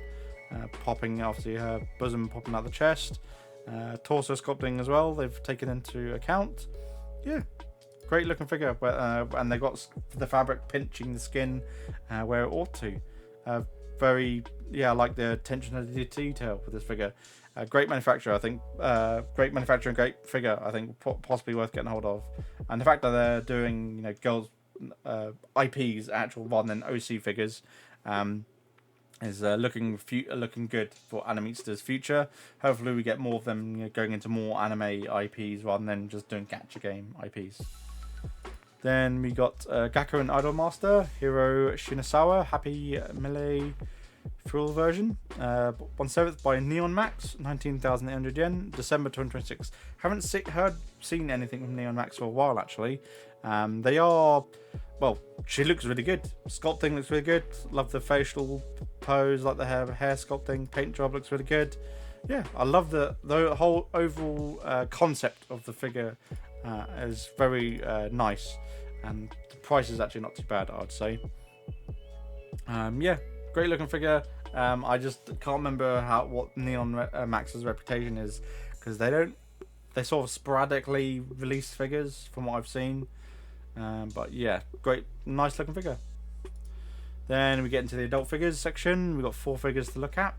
Popping obviously her bosom popping out the chest. Torso sculpting as well. They've taken into account. Great looking figure. And they got the fabric pinching the skin where it ought to. I like the attention to detail with this figure. Great manufacturer, I think. Great manufacturer and great figure, I think. Possibly worth getting hold of. And the fact that they're doing, girls IPs actual rather than OC figures, is looking good for Animeatster's future. Hopefully, we get more of them going into more anime IPs rather than just doing gacha game IPs. Then we got Gakko and Idolmaster, Hiro Shinasawa, Happy Melee full version. 1/7 by Neon Max, 19,800 yen, December 2026. Haven't seen anything from Neon Max for a while actually. They are, well, she looks really good. Sculpting looks really good. Love the facial pose, like the hair sculpting. Paint job looks really good. Yeah, I love the whole overall concept of the figure. Is very nice, and the price is actually not too bad, I'd say. Yeah, great looking figure. I just can't remember what Neon Max's reputation is, because they sort of sporadically release figures from what I've seen. But yeah, great, nice looking figure. Then we get into the adult figures section. We've got 4 figures to look at.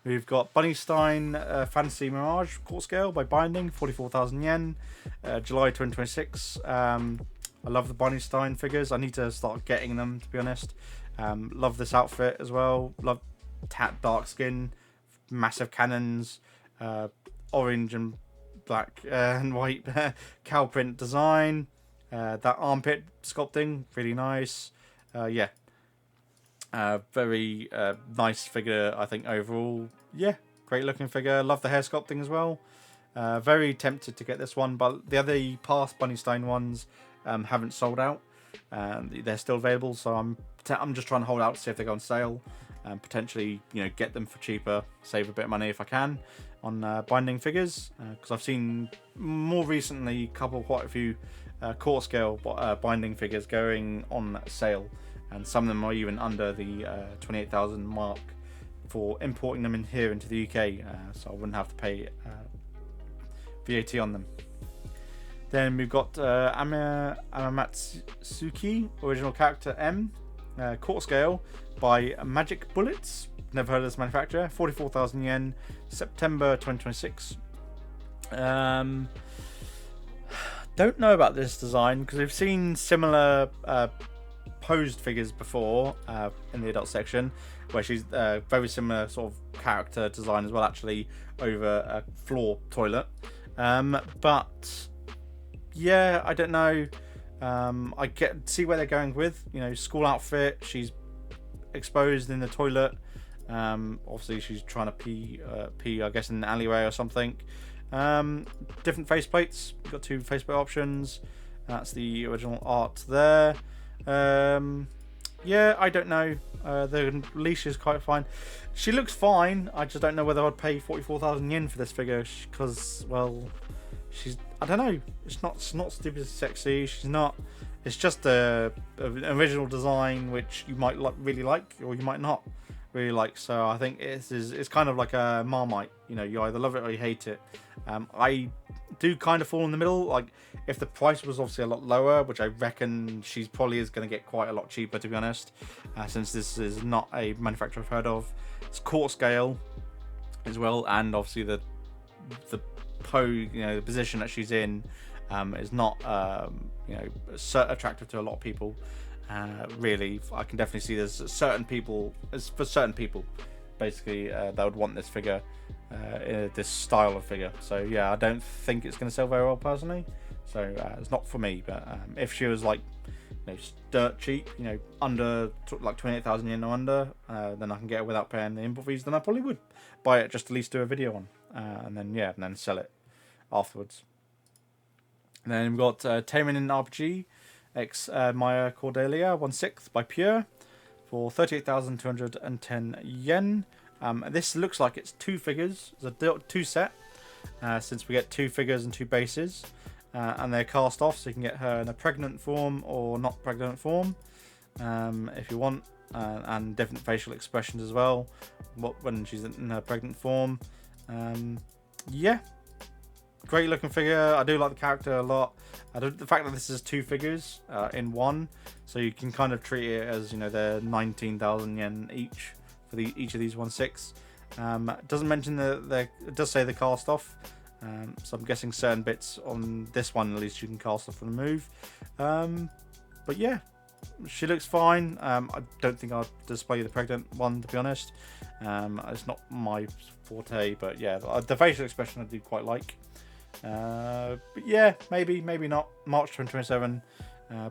We've got Bunny Stein Fantasy Mirage Court Scale by Binding, 44,000 yen, July 2026. I love the Bunny Stein figures. I need to start getting them, to be honest. Love this outfit as well. Love dark skin, massive cannons, orange and black and white cow print design. That armpit sculpting, really nice. Yeah. Very nice figure, I think, overall. Yeah, great looking figure. Love the hair sculpting as well. Very tempted to get this one, but the other past Bunny Stein ones haven't sold out. They're still available, so I'm just trying to hold out to see if they go on sale, and potentially, you know, get them for cheaper, save a bit of money if I can on binding figures, because I've seen more recently quite a few court scale binding figures going on sale, and some of them are even under the 28,000 mark for importing them in here into the UK, so I wouldn't have to pay VAT on them. Then we've got Amamatsuki, original character M, court scale by Magic Bullets. Never heard of this manufacturer. 44,000 yen, September 2026. Don't know about this design because we've seen similar posed figures before in the adult section, where she's very similar sort of character design as well, actually, over a floor toilet. But yeah, I don't know. I see where they're going with, you know, school outfit. She's exposed in the toilet. Obviously, she's trying to pee, I guess, in an alleyway or something. Different faceplates. We've got 2 faceplate options. That's the original art there. Yeah, I don't know. The leash is quite fine. She looks fine. I just don't know whether I'd pay 44,000 yen for this figure, because, well, I don't know. It's not stupid sexy. She's not. It's just an original design which you might really like, or you might not really like. So I think it's kind of like a Marmite. You know, you either love it or you hate it. I do kind of fall in the middle. Like, if the price was obviously a lot lower, which I reckon she's probably is going to get quite a lot cheaper, to be honest, since this is not a manufacturer I've heard of. It's court scale as well, and obviously the pose, you know, the position that she's in is not you know, attractive to a lot of people. Really, I can definitely see there's certain people, basically, that would want this figure, this style of figure. So yeah, I don't think it's going to sell very well personally. So it's not for me. But if she was like, you know, dirt cheap, you know, under like 28,000 yen or under, then I can get it without paying the import fees. Then I probably would buy it, just at least do a video on, and then sell it afterwards. And then we've got Taemin RPG X Maya Cordelia 1/6 by Pure for 38,210 yen. This looks like it's 2 figures. It's a 2 set, since we get 2 figures and 2 bases, and they're cast off, so you can get her in a pregnant form or not pregnant form, if you want, and different facial expressions as well when she's in her pregnant form. Yeah, great looking figure. I do like the character a lot. The fact that this is 2 figures in one, so you can kind of treat it as, you know, they're 19,000 yen each for each of these 1/6. Doesn't mention it does say the cast off, so I'm guessing certain bits on this one at least you can cast off and remove. But yeah, she looks fine. I don't think I'll display the pregnant one, to be honest. It's not my forte, but yeah, the facial expression I do quite like. But yeah, maybe not. March 2027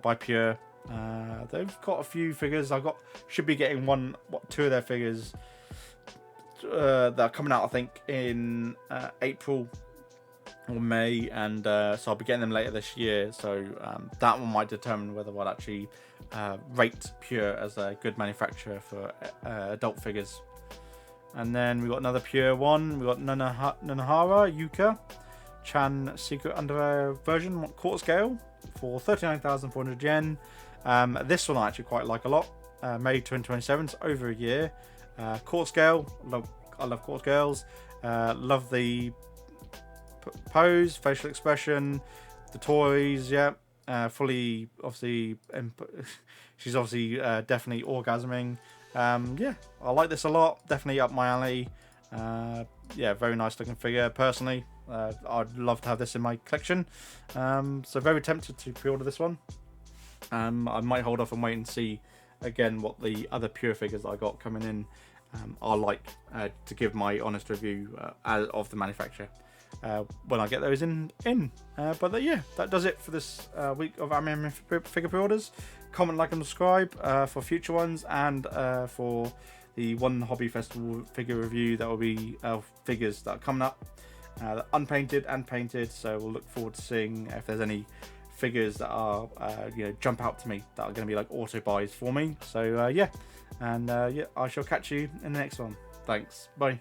by Pure. They've got a few figures. Should be getting two of their figures that are coming out, I think, in April or May, and so I'll be getting them later this year. So that one might determine whether I'll actually rate Pure as a good manufacturer for adult figures. And then we got another Pure one. We got Nanohara Yuka Chan Secret Underwear version quarter scale for 39,400 yen. This one I actually quite like a lot. May 2027, it's over a year. Quarter scale, I love quarter scales. Love the pose, facial expression, the toys. Yeah, fully obviously. She's obviously definitely orgasming. Yeah, I like this a lot. Definitely up my alley. Yeah, very nice looking figure. Personally, I'd love to have this in my collection. So very tempted to pre-order this one. I might hold off and wait and see again what the other Pure figures that I got coming in are like, to give my honest review of the manufacturer when I get those in. But yeah, that does it for this week of anime figure pre-orders. Comment, like, and subscribe for future ones, and for the One Hobby Festival figure review that will be figures that are coming up, unpainted and painted. So we'll look forward to seeing if there's any figures that are jump out to me that are going to be like auto buys for me. So yeah, and yeah, I shall catch you in the next one. Thanks, bye.